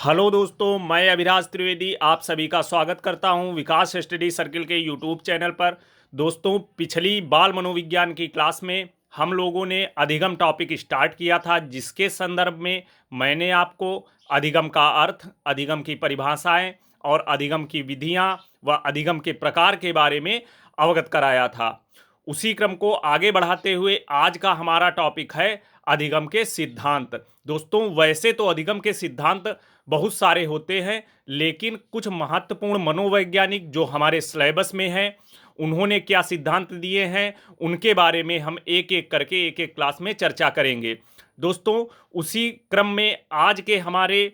Hello दोस्तों, मैं अभिराज त्रिवेदी आप सभी का स्वागत करता हूं विकास स्टडी सर्किल के यूट्यूब चैनल पर। दोस्तों, पिछली बाल मनोविज्ञान की क्लास में हम लोगों ने अधिगम टॉपिक स्टार्ट किया था, जिसके संदर्भ में मैंने आपको अधिगम का अर्थ, अधिगम की परिभाषाएं और अधिगम की विधियां व अधिगम के प्रकार के बारे में अवगत कराया था। उसी क्रम को आगे बढ़ाते हुए आज का हमारा टॉपिक है अधिगम के सिद्धांत। दोस्तों, वैसे तो अधिगम के सिद्धांत बहुत सारे होते हैं, लेकिन कुछ महत्वपूर्ण मनोवैज्ञानिक जो हमारे सिलेबस में हैं, उन्होंने क्या सिद्धांत दिए हैं, उनके बारे में हम एक एक करके एक एक क्लास में चर्चा करेंगे। दोस्तों, उसी क्रम में आज के हमारे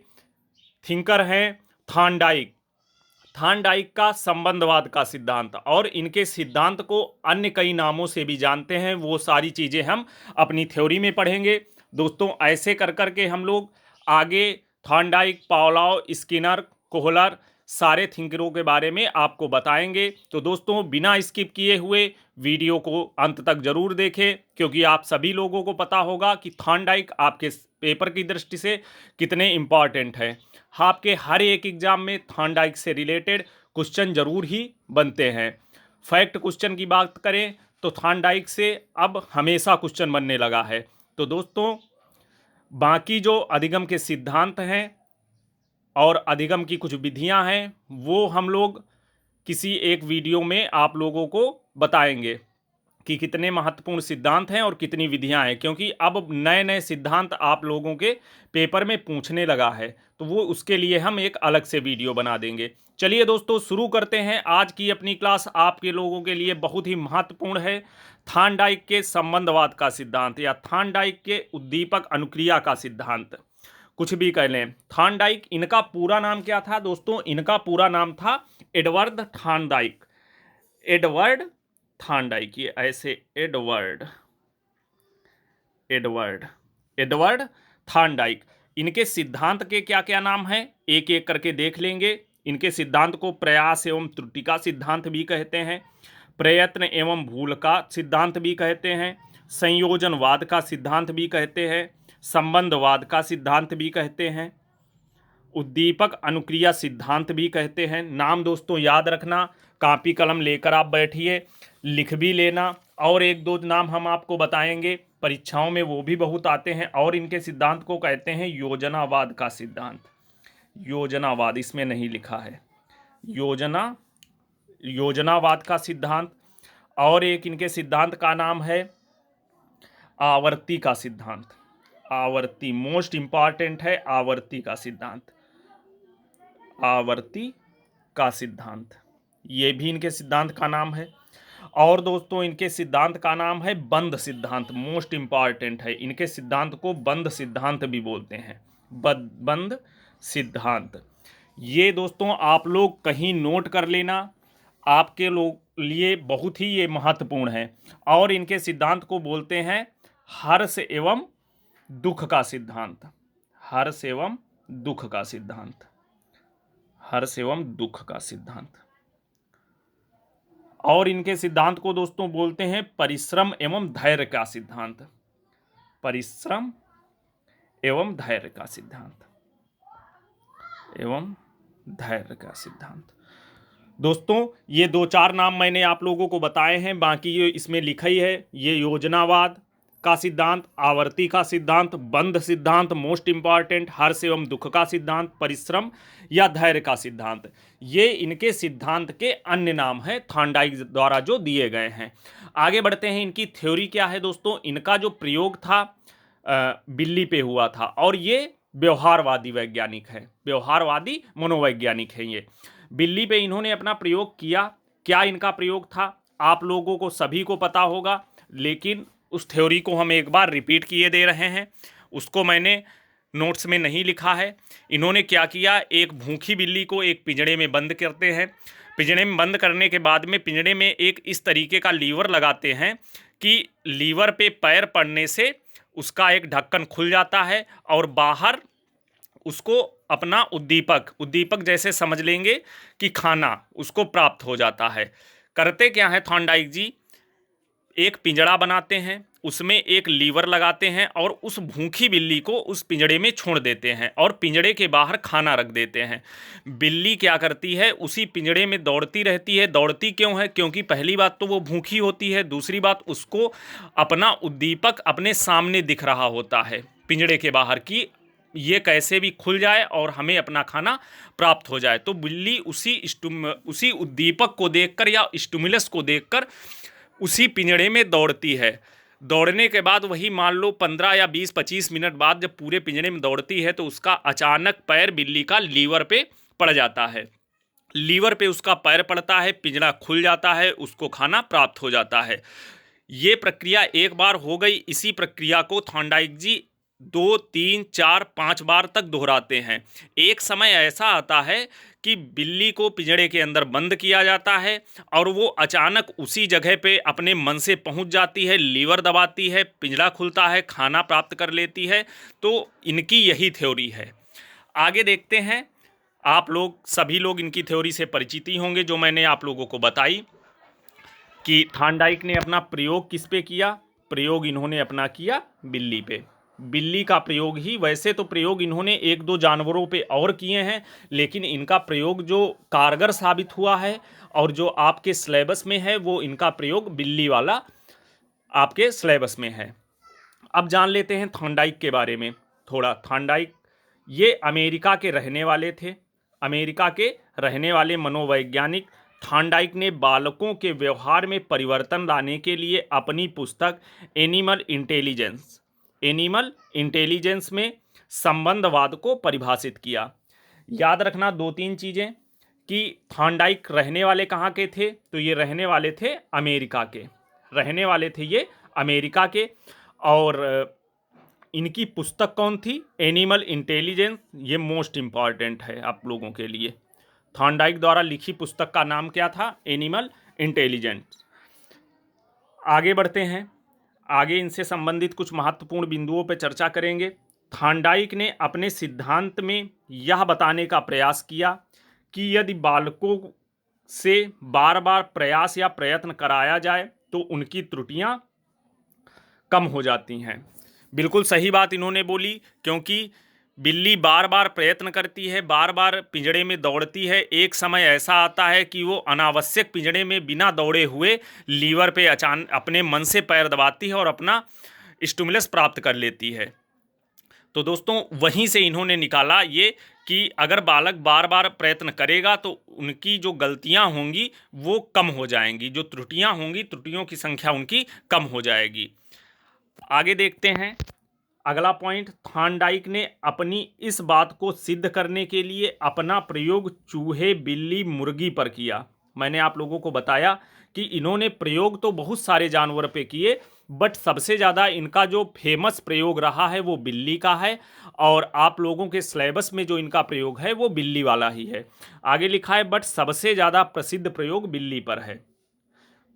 थिंकर हैं थॉर्नडाइक। थॉर्नडाइक का संबंधवाद का सिद्धांत, और इनके सिद्धांत को अन्य कई नामों से भी जानते हैं, वो सारी चीज़ें हम अपनी थ्योरी में पढ़ेंगे। दोस्तों, ऐसे कर कर के हम लोग आगे थॉर्नडाइक, पावलोव, स्किनर, कोहलर सारे थिंकरों के बारे में आपको बताएंगे। तो दोस्तों, बिना स्किप किए हुए वीडियो को अंत तक जरूर देखें, क्योंकि आप सभी लोगों को पता होगा कि थॉर्नडाइक आपके पेपर की दृष्टि से कितने इंपॉर्टेंट है। आपके हर एक एग्जाम में थॉर्नडाइक से रिलेटेड क्वेश्चन जरूर ही बनते हैं। फैक्ट क्वेश्चन की बात करें तो थॉर्नडाइक से अब हमेशा क्वेश्चन बनने लगा है। तो दोस्तों, बाकी जो अधिगम के सिद्धांत हैं और अधिगम की कुछ विधियां हैं, वो हम लोग किसी एक वीडियो में आप लोगों को बताएंगे कि कितने महत्वपूर्ण सिद्धांत हैं और कितनी विधियां हैं, क्योंकि अब नए नए सिद्धांत आप लोगों के पेपर में पूछने लगा है, तो वो उसके लिए हम एक अलग से वीडियो बना देंगे। चलिए दोस्तों, शुरू करते हैं आज की अपनी क्लास। आपके लोगों के लिए बहुत ही महत्वपूर्ण है थॉर्नडाइक के संबंधवाद का सिद्धांत या थॉर्नडाइक के उद्दीपक अनुक्रिया का सिद्धांत, कुछ भी कह लें। थॉर्नडाइक, इनका पूरा नाम क्या था दोस्तों? इनका पूरा नाम था एडवर्ड थॉर्नडाइक। एडवर्ड थॉर्नडाइक, ये ऐसे एडवर्ड एडवर्ड एडवर्ड थॉर्नडाइक। इनके सिद्धांत के क्या क्या नाम हैं, एक एक करके देख लेंगे। इनके सिद्धांत को प्रयास एवं त्रुटि का सिद्धांत भी कहते हैं, प्रयत्न एवं भूल का सिद्धांत भी कहते हैं, संयोजनवाद का सिद्धांत भी कहते हैं, संबंधवाद का सिद्धांत भी कहते हैं, उद्दीपक अनुक्रिया सिद्धांत भी कहते हैं। नाम दोस्तों याद रखना, कॉपी कलम लेकर आप बैठिए, लिख भी लेना। और एक दो नाम हम आपको बताएंगे, परीक्षाओं में वो भी बहुत आते हैं। और इनके सिद्धांत को कहते हैं योजनावाद का सिद्धांत। योजनावाद इसमें नहीं लिखा है, योजनावाद का सिद्धांत। और एक इनके सिद्धांत का नाम है आवर्ती का सिद्धांत। आवर्ती मोस्ट इंपॉर्टेंट है, आवर्ती का सिद्धांत। आवर्ती का सिद्धांत, ये भी इनके सिद्धांत का नाम है। और दोस्तों, इनके सिद्धांत का नाम है बंध सिद्धांत। मोस्ट इंपॉर्टेंट है, इनके सिद्धांत को बंध सिद्धांत भी बोलते हैं, बंध सिद्धांत। ये दोस्तों आप लोग कहीं नोट कर लेना, आपके लोग लिए बहुत ही ये महत्वपूर्ण है। और इनके सिद्धांत को बोलते हैं हर्ष एवं दुख का सिद्धांत। हर्ष एवं दुख का सिद्धांत। हर्ष एवं दुख का सिद्धांत। और इनके सिद्धांत को दोस्तों बोलते हैं परिश्रम एवं धैर्य का सिद्धांत। परिश्रम एवं धैर्य का सिद्धांत। एवं धैर्य का सिद्धांत। दोस्तों, ये दो चार नाम मैंने आप लोगों को बताए हैं, बाकी ये इसमें लिखा ही है। ये योजनावाद का सिद्धांत, आवर्ती का सिद्धांत, बंध सिद्धांत मोस्ट इंपॉर्टेंट, हर्ष एवं दुख का सिद्धांत, परिश्रम या धैर्य का सिद्धांत, ये इनके सिद्धांत के अन्य नाम हैं थॉर्नडाइक द्वारा जो दिए गए हैं। आगे बढ़ते हैं। इनकी थ्योरी क्या है दोस्तों? इनका जो प्रयोग था बिल्ली पे हुआ था, और ये व्यवहारवादी वैज्ञानिक है, व्यवहारवादी मनोवैज्ञानिक है। ये बिल्ली पे इन्होंने अपना प्रयोग किया। क्या इनका प्रयोग था आप लोगों को सभी को पता होगा, लेकिन उस थ्योरी को हम एक बार रिपीट किए दे रहे हैं। उसको मैंने नोट्स में नहीं लिखा है। इन्होंने क्या किया, एक भूखी बिल्ली को एक पिंजड़े में बंद करते हैं। पिंजड़े में बंद करने के बाद में पिंजड़े में एक इस तरीके का लीवर लगाते हैं कि लीवर पे पैर पड़ने से उसका एक ढक्कन खुल जाता है और बाहर उसको अपना उद्दीपक जैसे समझ लेंगे कि खाना उसको प्राप्त हो जाता है। करते क्या है थॉर्नडाइक जी, एक पिंजड़ा बनाते हैं, उसमें एक लीवर लगाते हैं और उस भूखी बिल्ली को उस पिंजड़े में छोड़ देते हैं और पिंजड़े के बाहर खाना रख देते हैं। बिल्ली क्या करती है, उसी पिंजड़े में दौड़ती रहती है। दौड़ती क्यों है? क्योंकि पहली बात तो वो भूखी होती है, दूसरी बात उसको अपना उद्दीपक अपने सामने दिख रहा होता है पिंजड़े के बाहर, की ये कैसे भी खुल जाए और हमें अपना खाना प्राप्त हो जाए। तो बिल्ली उसी उद्दीपक को देखकर या स्टिमुलस को देखकर उसी पिंजड़े में दौड़ती है। दौड़ने के बाद वही मान लो 15 या 20-25 मिनट बाद जब पूरे पिंजड़े में दौड़ती है तो उसका अचानक पैर बिल्ली का लीवर पे पड़ जाता है। लीवर पे उसका पैर पड़ता है, पिंजड़ा खुल जाता है, उसको खाना प्राप्त हो जाता है। ये प्रक्रिया एक बार हो गई। इसी प्रक्रिया को थॉर्नडाइक जी 2, 3, 4, 5 बार तक दोहराते हैं। एक समय ऐसा आता है कि बिल्ली को पिंजड़े के अंदर बंद किया जाता है और वो अचानक उसी जगह पे अपने मन से पहुंच जाती है, लीवर दबाती है, पिंजड़ा खुलता है, खाना प्राप्त कर लेती है। तो इनकी यही थ्योरी है। आगे देखते हैं। आप लोग सभी लोग इनकी थ्योरी से परिचित ही होंगे जो मैंने आप लोगों को बताई कि थॉर्नडाइक ने अपना प्रयोग किस पे किया। प्रयोग इन्होंने अपना किया बिल्ली पे। बिल्ली का प्रयोग ही, वैसे तो प्रयोग इन्होंने 1-2 जानवरों पे और किए हैं, लेकिन इनका प्रयोग जो कारगर साबित हुआ है और जो आपके सिलेबस में है वो इनका प्रयोग बिल्ली वाला आपके सिलेबस में है। अब जान लेते हैं थॉर्नडाइक के बारे में थोड़ा। थॉर्नडाइक ये अमेरिका के रहने वाले थे। अमेरिका के रहने वाले मनोवैज्ञानिक थॉर्नडाइक ने बालकों के व्यवहार में परिवर्तन लाने के लिए अपनी पुस्तक एनिमल इंटेलिजेंस में संबंधवाद को परिभाषित किया। याद रखना 2-3 चीज़ें कि थॉर्नडाइक रहने वाले कहाँ के थे, तो ये रहने वाले थे अमेरिका के, रहने वाले थे ये अमेरिका के। और इनकी पुस्तक कौन थी? Animal intelligence. ये मोस्ट इम्पॉर्टेंट है आप लोगों के लिए। थॉर्नडाइक द्वारा लिखी पुस्तक का नाम क्या था? Animal intelligence. आगे बढ़ते हैं। आगे इनसे संबंधित कुछ महत्वपूर्ण बिंदुओं पर चर्चा करेंगे। थॉर्नडाइक ने अपने सिद्धांत में यह बताने का प्रयास किया कि यदि बालकों से बार बार प्रयास या प्रयत्न कराया जाए तो उनकी त्रुटियां कम हो जाती हैं। बिल्कुल सही बात इन्होंने बोली, क्योंकि बिल्ली बार बार प्रयत्न करती है, बार बार पिंजड़े में दौड़ती है। एक समय ऐसा आता है कि वो अनावश्यक पिंजड़े में बिना दौड़े हुए लीवर पे अचानक अपने मन से पैर दबाती है और अपना स्टिमुलस प्राप्त कर लेती है। तो दोस्तों वहीं से इन्होंने निकाला ये कि अगर बालक बार बार प्रयत्न करेगा तो उनकी जो गलतियां होंगी वो कम हो जाएंगी, जो त्रुटियां होंगी त्रुटियों की संख्या उनकी कम हो जाएगी। आगे देखते हैं अगला पॉइंट। थॉर्नडाइक ने अपनी इस बात को सिद्ध करने के लिए अपना प्रयोग चूहे, बिल्ली, मुर्गी पर किया। मैंने आप लोगों को बताया कि इन्होंने प्रयोग तो बहुत सारे जानवर पे किए, बट सबसे ज़्यादा इनका जो फेमस प्रयोग रहा है वो बिल्ली का है। और आप लोगों के सिलेबस में जो इनका प्रयोग है वो बिल्ली वाला ही है। आगे लिखा है बट सबसे ज़्यादा प्रसिद्ध प्रयोग बिल्ली पर है।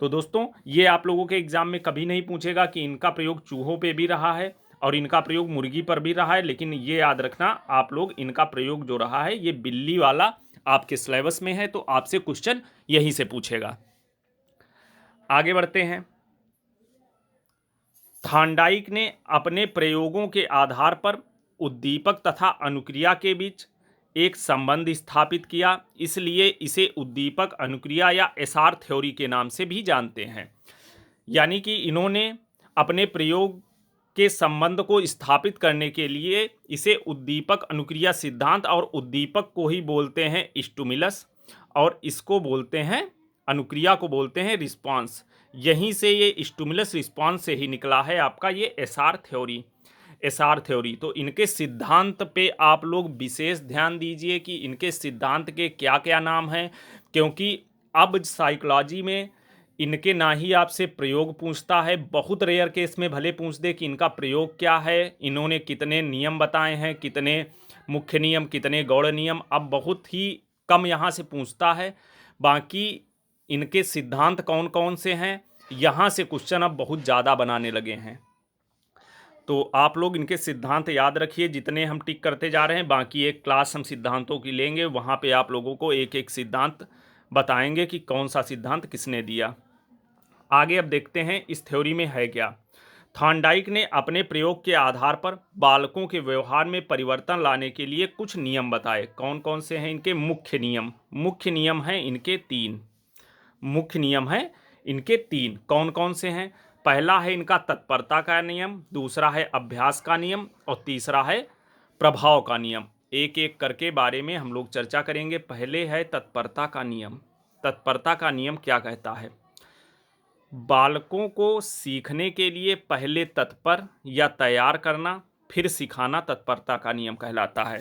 तो दोस्तों ये आप लोगों के एग्जाम में कभी नहीं पूछेगा कि इनका प्रयोग चूहों पे भी रहा है और इनका प्रयोग मुर्गी पर भी रहा है, लेकिन ये याद रखना आप लोग इनका प्रयोग जो रहा है ये बिल्ली वाला आपके सिलेबस में है, तो आपसे क्वेश्चन यहीं से पूछेगा। आगे बढ़ते हैं। थॉर्नडाइक ने अपने प्रयोगों के आधार पर उद्दीपक तथा अनुक्रिया के बीच एक संबंध स्थापित किया, इसलिए इसे उद्दीपक अनुक्रिया या एसआर थ्योरी के नाम से भी जानते हैं। यानी कि इन्होंने अपने प्रयोग के संबंध को स्थापित करने के लिए इसे उद्दीपक अनुक्रिया सिद्धांत, और उद्दीपक को ही बोलते हैं स्टिमुलस और इसको बोलते हैं, अनुक्रिया को बोलते हैं रिस्पांस। यहीं से ये स्टिमुलस रिस्पांस से ही निकला है आपका ये एसआर थ्योरी। तो इनके सिद्धांत पे आप लोग विशेष ध्यान दीजिए कि इनके सिद्धांत के क्या क्या नाम हैं, क्योंकि अब साइकोलॉजी में इनके ना ही आपसे प्रयोग पूछता है, बहुत रेयर केस में भले पूछ दे कि इनका प्रयोग क्या है, इन्होंने कितने नियम बताए हैं, कितने मुख्य नियम, कितने गौड़ नियम, अब बहुत ही कम यहाँ से पूछता है। बाकी इनके सिद्धांत कौन कौन से हैं यहाँ से क्वेश्चन अब बहुत ज़्यादा बनाने लगे हैं। तो आप लोग इनके सिद्धांत याद रखिए जितने हम टिक करते जा रहे हैं। बाकी एक क्लास हम सिद्धांतों की लेंगे, वहाँ पे आप लोगों को एक एक सिद्धांत बताएंगे कि कौन सा सिद्धांत किसने दिया। आगे अब देखते हैं इस थ्योरी में है क्या। थॉर्नडाइक ने अपने प्रयोग के आधार पर बालकों के व्यवहार में परिवर्तन लाने के लिए कुछ नियम बताए। कौन कौन से हैं इनके मुख्य नियम? मुख्य नियम हैं इनके तीन। मुख्य नियम हैं इनके तीन। कौन कौन से हैं? पहला है इनका तत्परता का नियम, दूसरा है अभ्यास का नियम और तीसरा है प्रभाव का नियम। एक एक करके बारे में हम लोग चर्चा करेंगे। पहले है तत्परता का नियम। तत्परता का नियम क्या कहता है? बालकों को सीखने के लिए पहले तत्पर या तैयार करना, फिर सिखाना तत्परता का नियम कहलाता है।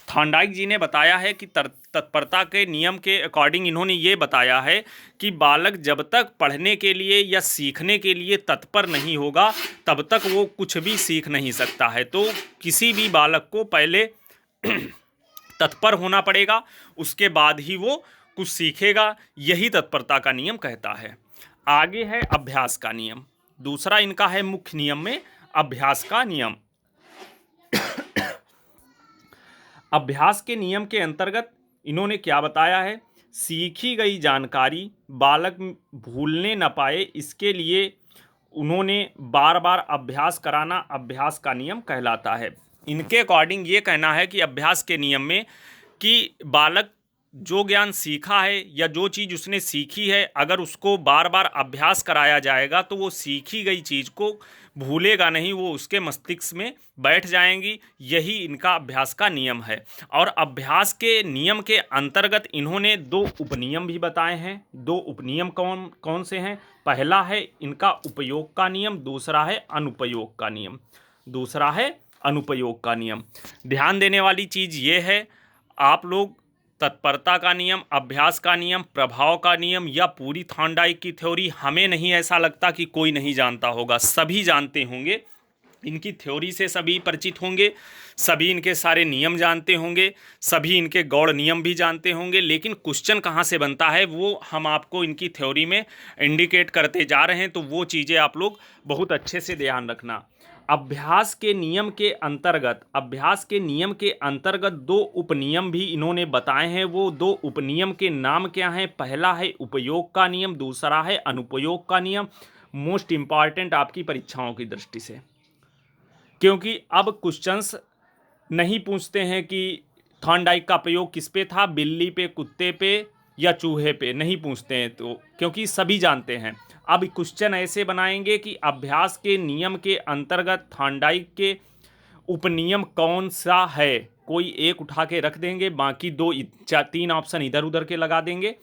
थॉर्नडाइक जी ने बताया है कि तत्परता के नियम के अकॉर्डिंग इन्होंने ये बताया है कि बालक जब तक पढ़ने के लिए या सीखने के लिए तत्पर नहीं होगा तब तक वो कुछ भी सीख नहीं सकता है। तो किसी भी बालक को पहले तत्पर होना पड़ेगा, उसके बाद ही वो कुछ सीखेगा। यही तत्परता का नियम कहता है। आगे है अभ्यास का नियम। दूसरा इनका है मुख्य नियम में अभ्यास का नियम। अभ्यास के नियम के अंतर्गत इन्होंने क्या बताया है? सीखी गई जानकारी बालक भूलने न पाए, इसके लिए उन्होंने बार बार अभ्यास कराना अभ्यास का नियम कहलाता है। इनके अकॉर्डिंग ये कहना है कि अभ्यास के नियम में कि बालक जो ज्ञान सीखा है या जो चीज़ उसने सीखी है, अगर उसको बार बार अभ्यास कराया जाएगा तो वो सीखी गई चीज़ को भूलेगा नहीं, वो उसके मस्तिष्क में बैठ जाएंगी। यही इनका अभ्यास का नियम है। और अभ्यास के नियम के अंतर्गत इन्होंने दो उपनियम भी बताए हैं। दो उपनियम कौन कौन से हैं? पहला है इनका उपयोग का नियम, दूसरा है अनुपयोग का नियम। दूसरा है अनुपयोग का नियम। ध्यान देने वाली चीज़ ये है, आप लोग तत्परता का नियम, अभ्यास का नियम, प्रभाव का नियम या पूरी थॉर्नडाइक की थ्योरी हमें नहीं ऐसा लगता कि कोई नहीं जानता होगा। सभी जानते होंगे, इनकी थ्योरी से सभी परिचित होंगे, सभी इनके सारे नियम जानते होंगे, सभी इनके गौड़ नियम भी जानते होंगे। लेकिन क्वेश्चन कहाँ से बनता है वो हम आपको इनकी थ्योरी में इंडिकेट करते जा रहे हैं। तो वो चीज़ें आप लोग बहुत अच्छे से ध्यान रखना। अभ्यास के नियम के अंतर्गत दो उपनियम भी इन्होंने बताए हैं। वो दो उपनियम के नाम क्या हैं? पहला है उपयोग का नियम, दूसरा है अनुपयोग का नियम। मोस्ट इंपॉर्टेंट आपकी परीक्षाओं की दृष्टि से, क्योंकि अब क्वेश्चंस नहीं पूछते हैं कि थॉर्नडाइक का प्रयोग किस पे था, बिल्ली पे, कुत्ते पे या चूहे पे, नहीं पूछते हैं। तो क्योंकि सभी जानते हैं। अब क्वेश्चन ऐसे बनाएंगे कि अभ्यास के नियम के अंतर्गत थॉर्नडाइक के उपनियम कौन सा है, कोई एक उठा के रख देंगे, बाकी दो तीन ऑप्शन इधर उधर के लगा देंगे।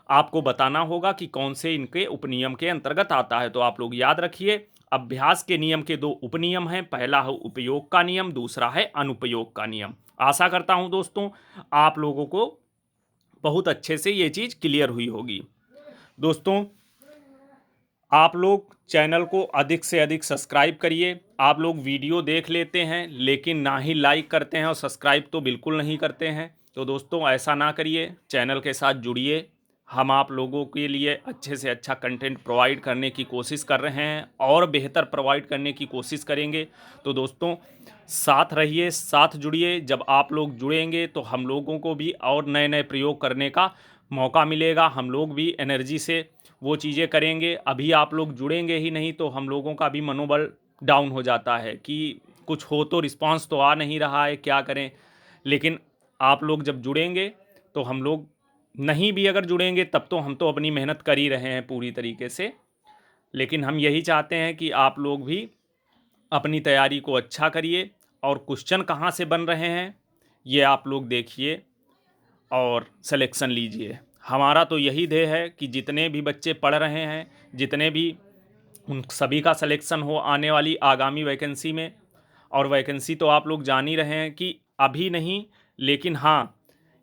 आपको बताना होगा कि कौन से इनके उपनियम के अंतर्गत आता है। तो आप लोग याद रखिए, अभ्यास के नियम के दो उपनियम हैं। पहला है उपयोग का नियम, दूसरा है अनुपयोग का नियम। आशा करता हूं दोस्तों आप लोगों को बहुत अच्छे से ये चीज़ क्लियर हुई होगी। दोस्तों, आप लोग चैनल को अधिक से अधिक सब्सक्राइब करिए। आप लोग वीडियो देख लेते हैं लेकिन ना ही लाइक करते हैं और सब्सक्राइब तो बिल्कुल नहीं करते हैं। तो दोस्तों ऐसा ना करिए, चैनल के साथ जुड़िए। हम आप लोगों के लिए अच्छे से अच्छा कंटेंट प्रोवाइड करने की कोशिश कर रहे हैं और बेहतर प्रोवाइड करने की कोशिश करेंगे। तो दोस्तों साथ रहिए, साथ जुड़िए। जब आप लोग जुड़ेंगे तो हम लोगों को भी और नए नए प्रयोग करने का मौका मिलेगा। हम लोग भी एनर्जी से वो चीज़ें करेंगे। अभी आप लोग जुड़ेंगे ही नहीं तो हम लोगों का भी मनोबल डाउन हो जाता है कि कुछ हो तो रिस्पांस तो आ नहीं रहा है, क्या करें। लेकिन आप लोग जब जुड़ेंगे तो हम लोग, नहीं भी अगर जुड़ेंगे तब तो हम तो अपनी मेहनत कर ही रहे हैं पूरी तरीके से। लेकिन हम यही चाहते हैं कि आप लोग भी अपनी तैयारी को अच्छा करिए और क्वेश्चन कहाँ से बन रहे हैं ये आप लोग देखिए और सिलेक्शन लीजिए। हमारा तो यही ध्येय है कि जितने भी बच्चे पढ़ रहे हैं, जितने भी, उन सभी का सिलेक्शन हो आने वाली आगामी वैकेंसी में। और वैकेंसी तो आप लोग जान ही रहे हैं कि अभी नहीं, लेकिन हाँ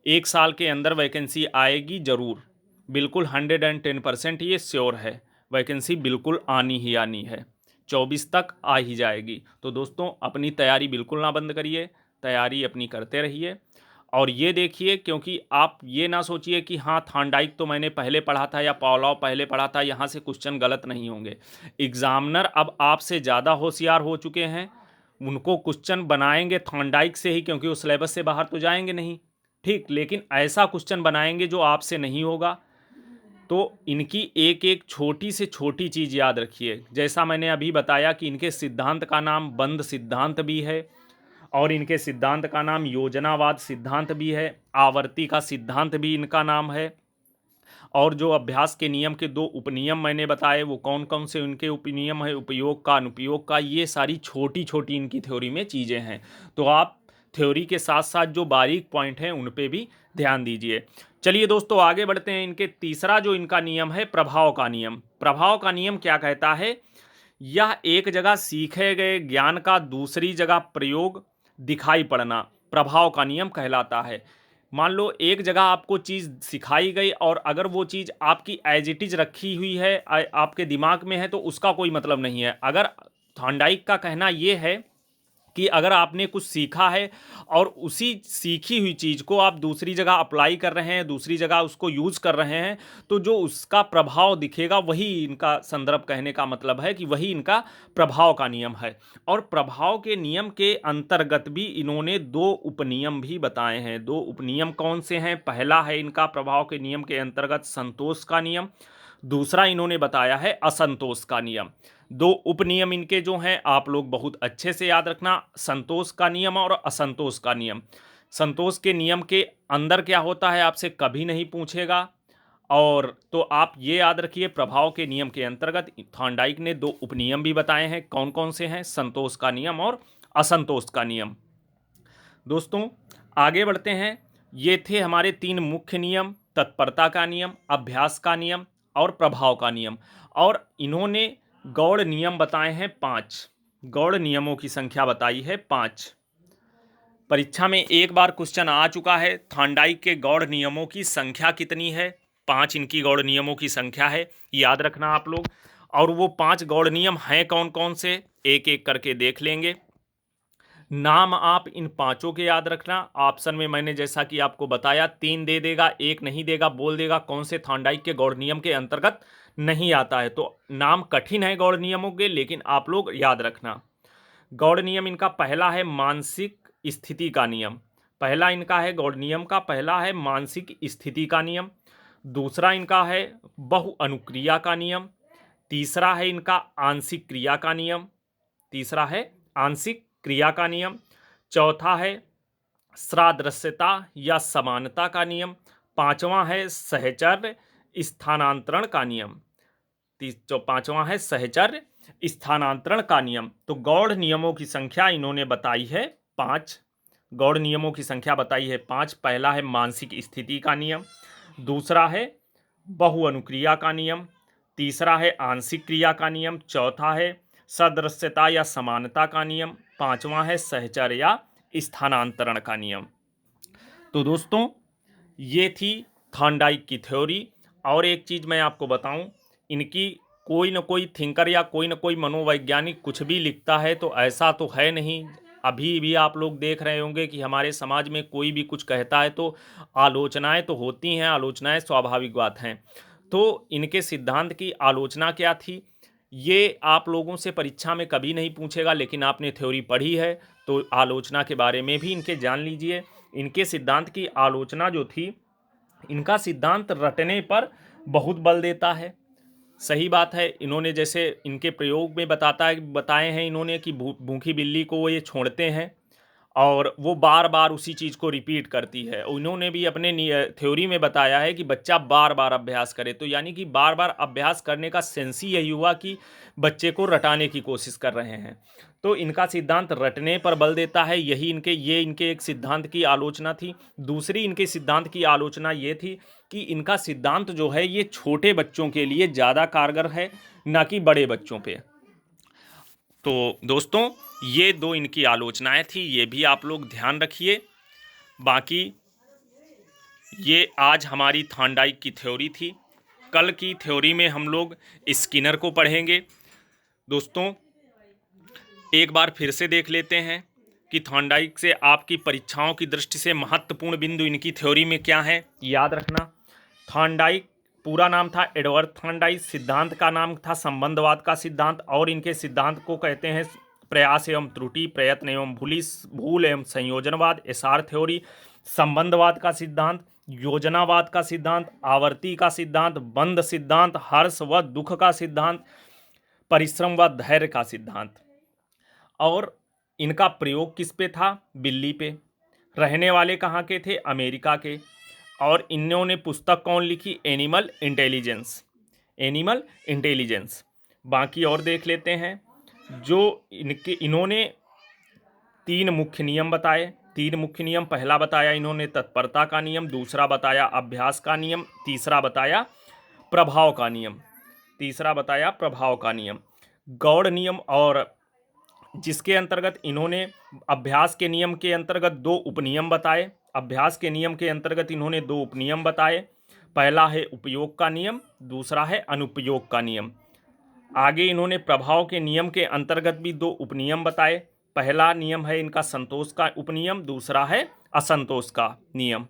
1 साल के अंदर वैकेंसी आएगी ज़रूर। बिल्कुल 110% ये श्योर है, वैकेंसी बिल्कुल आनी ही आनी है। 24 तक आ ही जाएगी। तो दोस्तों अपनी तैयारी बिल्कुल ना बंद करिए, तैयारी अपनी करते रहिए। और ये देखिए, क्योंकि आप ये ना सोचिए कि हाँ थॉर्नडाइक तो मैंने पहले पढ़ा था या पावलोव पहले पढ़ा था, यहाँ से क्वेश्चन गलत नहीं होंगे। एग्जामिनर अब आपसे ज़्यादा होशियार हो चुके हैं, उनको क्वेश्चन बनाएंगे थॉर्नडाइक से ही, क्योंकि वो सिलेबस से बाहर तो जाएंगे नहीं। ठीक, लेकिन ऐसा क्वेश्चन बनाएंगे जो आपसे नहीं होगा। तो इनकी एक एक छोटी से छोटी चीज़ याद रखिए। जैसा मैंने अभी बताया कि इनके सिद्धांत का नाम बंद सिद्धांत भी है, और इनके सिद्धांत का नाम योजनावाद सिद्धांत भी है, आवर्ती का सिद्धांत भी इनका नाम है। और जो अभ्यास के नियम के दो उपनियम मैंने बताए वो कौन कौन से उनके उपनियम है, उपयोग का, अनुपयोग का, ये सारी छोटी छोटी इनकी थ्योरी में चीज़ें हैं। तो आप थ्योरी के साथ साथ जो बारीक पॉइंट हैं उन पे भी ध्यान दीजिए। चलिए दोस्तों आगे बढ़ते हैं। इनके तीसरा जो इनका नियम है प्रभाव का नियम। प्रभाव का नियम क्या कहता है? यह एक जगह सीखे गए ज्ञान का दूसरी जगह प्रयोग दिखाई पड़ना प्रभाव का नियम कहलाता है। मान लो एक जगह आपको चीज़ सिखाई गई और अगर वो चीज़ आपकी एज इट इज रखी हुई है, आपके दिमाग में है, तो उसका कोई मतलब नहीं है। अगर थॉर्नडाइक का कहना ये है कि अगर आपने कुछ सीखा है और उसी सीखी हुई चीज़ को आप दूसरी जगह अप्लाई कर रहे हैं, दूसरी जगह उसको यूज़ कर रहे हैं, तो जो उसका प्रभाव दिखेगा वही इनका संदर्भ कहने का मतलब है कि वही इनका प्रभाव का नियम है। और प्रभाव के नियम के अंतर्गत भी इन्होंने दो उपनियम भी बताए हैं। दो उपनियम कौन से हैं? पहला है इनका प्रभाव के नियम के अंतर्गत संतोष का नियम, दूसरा इन्होंने बताया है असंतोष का नियम। दो उपनियम इनके जो हैं आप लोग बहुत अच्छे से याद रखना, संतोष का नियम और असंतोष का नियम। संतोष के नियम के अंदर क्या होता है आपसे कभी नहीं पूछेगा। और तो आप ये याद रखिए, प्रभाव के नियम के अंतर्गत थॉर्नडाइक ने दो उपनियम भी बताए हैं। कौन कौन से हैं? संतोष का नियम और असंतोष का नियम। दोस्तों आगे बढ़ते हैं। ये थे हमारे तीन मुख्य नियम, तत्परता का नियम, अभ्यास का नियम और प्रभाव का नियम। और इन्होंने गौड़ नियम बताए हैं 5। गौड़ नियमों की संख्या बताई है 5। परीक्षा में एक बार क्वेश्चन आ चुका है, थॉर्नडाइक के गौड़ नियमों की संख्या कितनी है? 5 इनकी गौड़ नियमों की संख्या है, याद रखना आप लोग। और वो 5 गौड़ नियम हैं कौन कौन से, एक एक करके देख लेंगे। नाम आप इन पांचों के याद रखना। ऑप्शन में मैंने जैसा कि आपको बताया 3 दे देगा, एक नहीं देगा, बोल देगा कौन से थॉर्नडाइक के गौड़ नियम के अंतर्गत नहीं आता है। तो नाम कठिन है गौड़ नियमों के, लेकिन आप लोग याद रखना। गौड़ नियम इनका पहला है मानसिक स्थिति का नियम। पहला इनका है गौड़ नियम का पहला है मानसिक स्थिति का नियम। दूसरा इनका है बहु अनुक्रिया का नियम। तीसरा है इनका आंशिक क्रिया का नियम। तीसरा है आंशिक क्रिया का नियम। चौथा है सादृश्यता या समानता का नियम। पांचवा है सहचर्य स्थानांतरण का नियम। पांचवा है सहचर्य स्थानांतरण का नियम। तो गौड़ नियमों की संख्या इन्होंने बताई है 5। गौड़ नियमों की संख्या बताई है 5। पहला है मानसिक स्थिति का नियम, दूसरा है बहुअनुक्रिया का नियम, तीसरा है आंशिक क्रिया का नियम, चौथा है सदृश्यता या समानता का नियम, पांचवा है सहचर्य या स्थानांतरण का नियम। तो दोस्तों ये थी थॉर्नडाइक की थ्योरी। और एक चीज़ मैं आपको बताऊं, इनकी कोई ना कोई थिंकर या कोई ना कोई मनोवैज्ञानिक कुछ भी लिखता है तो ऐसा तो है नहीं। अभी भी आप लोग देख रहे होंगे कि हमारे समाज में कोई भी कुछ कहता है तो आलोचनाएं तो होती हैं, आलोचनाएं स्वाभाविक बात हैं। तो इनके सिद्धांत की आलोचना क्या थी ये आप लोगों से परीक्षा में कभी नहीं पूछेगा, लेकिन आपने थ्योरी पढ़ी है तो आलोचना के बारे में भी इनके जान लीजिए। इनके सिद्धांत की आलोचना जो थी, इनका सिद्धांत रटने पर बहुत बल देता है। सही बात है। इन्होंने जैसे इनके प्रयोग में बताए हैं इन्होंने कि भूखी बिल्ली को वो ये छोड़ते हैं और वो बार बार उसी चीज़ को रिपीट करती है। उन्होंने भी अपने थ्योरी में बताया है कि बच्चा बार बार अभ्यास करे, तो यानी कि बार बार अभ्यास करने का सेंस ही यही हुआ कि बच्चे को रटाने की कोशिश कर रहे हैं। तो इनका सिद्धांत रटने पर बल देता है, यही इनके एक सिद्धांत की आलोचना थी। दूसरी इनके सिद्धांत की आलोचना ये थी कि इनका सिद्धांत जो है ये छोटे बच्चों के लिए ज़्यादा कारगर है, ना कि बड़े बच्चों पे। तो दोस्तों ये दो इनकी आलोचनाएं थी, ये भी आप लोग ध्यान रखिए। बाकी ये आज हमारी थॉर्नडाइक की थ्योरी थी। कल की थ्योरी में हम लोग स्किनर को पढ़ेंगे। दोस्तों एक बार फिर से देख लेते हैं कि थॉर्नडाइक से आपकी परीक्षाओं की दृष्टि से महत्वपूर्ण बिंदु इनकी थ्योरी में क्या है, याद रखना। थॉर्नडाइक पूरा नाम था एडवर्ड थॉर्नडाइक, सिद्धांत का नाम था संबंधवाद का सिद्धांत, और इनके सिद्धांत को कहते हैं प्रयास एवं त्रुटि, प्रयत्न एवं भूल एवं संयोजनवाद, एसआर थ्योरी, संबंधवाद का सिद्धांत, योजनावाद का सिद्धांत, आवर्ती का सिद्धांत, बंध सिद्धांत, हर्ष व दुख का सिद्धांत, परिश्रम व धैर्य का सिद्धांत। और इनका प्रयोग किस पे था? बिल्ली पे। रहने वाले कहाँ के थे? अमेरिका के। और इन्होंने पुस्तक कौन लिखी? Animal intelligence. Animal intelligence. बाकी और देख लेते हैं। जो इन्होंने 3 मुख्य नियम बताए। 3 मुख्य नियम। पहला बताया इन्होंने तत्परता का नियम, दूसरा बताया अभ्यास का नियम, तीसरा बताया प्रभाव का नियम। तीसरा बताया प्रभाव का नियम। गौड़ नियम, और जिसके अंतर्गत इन्होंने अभ्यास के नियम के अंतर्गत 2 उपनियम बताए। अभ्यास के नियम के अंतर्गत इन्होंने 2 उपनियम बताए। पहला है उपयोग का नियम, दूसरा है अनुपयोग का नियम। आगे इन्होंने प्रभाव के नियम के अंतर्गत भी 2 उपनियम बताए। पहला नियम है इनका संतोष का उपनियम, दूसरा है असंतोष का नियम।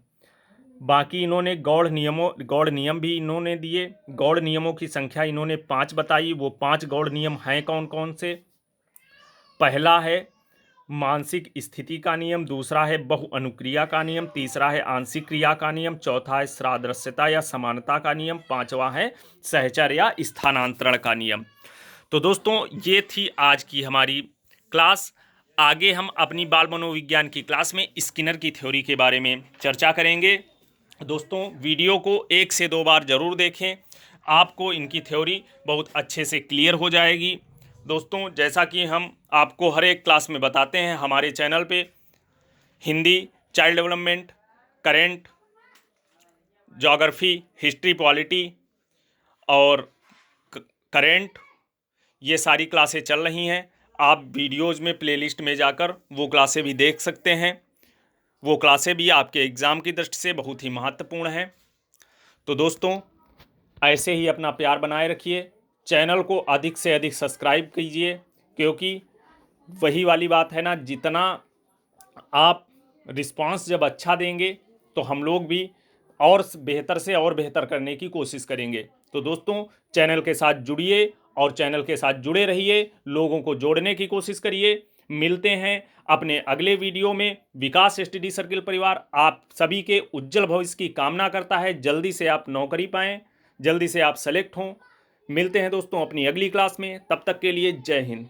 बाकी इन्होंने गौड़ नियम भी इन्होंने दिए। गौड़ नियमों की संख्या इन्होंने 5 बताई। वो 5 गौड़ नियम हैं कौन कौन से? पहला है मानसिक स्थिति का नियम, दूसरा है बहु अनुक्रिया का नियम, तीसरा है आंशिक क्रिया का नियम, चौथा है सादृश्यता या समानता का नियम, पांचवा है सहचर या स्थानांतरण का नियम। तो दोस्तों, ये थी आज की हमारी क्लास। आगे हम अपनी बाल मनोविज्ञान की क्लास में स्किनर की थ्योरी के बारे में चर्चा करेंगे। दोस्तों, वीडियो को 1 से 2 बार ज़रूर देखें, आपको इनकी थ्योरी बहुत अच्छे से क्लियर हो जाएगी। दोस्तों, जैसा कि हम आपको हर एक क्लास में बताते हैं, हमारे चैनल पे Hindi, child development, current, geography, history, polity और करेंट, ये सारी क्लासें चल रही हैं। आप वीडियोज़ में प्लेलिस्ट में जाकर वो क्लासें भी देख सकते हैं। वो क्लासें भी आपके एग्ज़ाम की दृष्टि से बहुत ही महत्वपूर्ण हैं। तो दोस्तों, ऐसे ही अपना प्यार बनाए रखिए। चैनल को अधिक से अधिक सब्सक्राइब कीजिए, क्योंकि वही वाली बात है ना, जितना आप रिस्पांस जब अच्छा देंगे तो हम लोग भी और बेहतर से और बेहतर करने की कोशिश करेंगे। तो दोस्तों, चैनल के साथ जुड़िए और चैनल के साथ जुड़े रहिए, लोगों को जोड़ने की कोशिश करिए। मिलते हैं अपने अगले वीडियो में। विकास स्टडी सर्किल परिवार आप सभी के उज्जवल भविष्य की कामना करता है। जल्दी से आप नौकरी पाएं, जल्दी से आप सेलेक्ट हों। मिलते हैं दोस्तों अपनी अगली क्लास में। तब तक के लिए जय हिंद।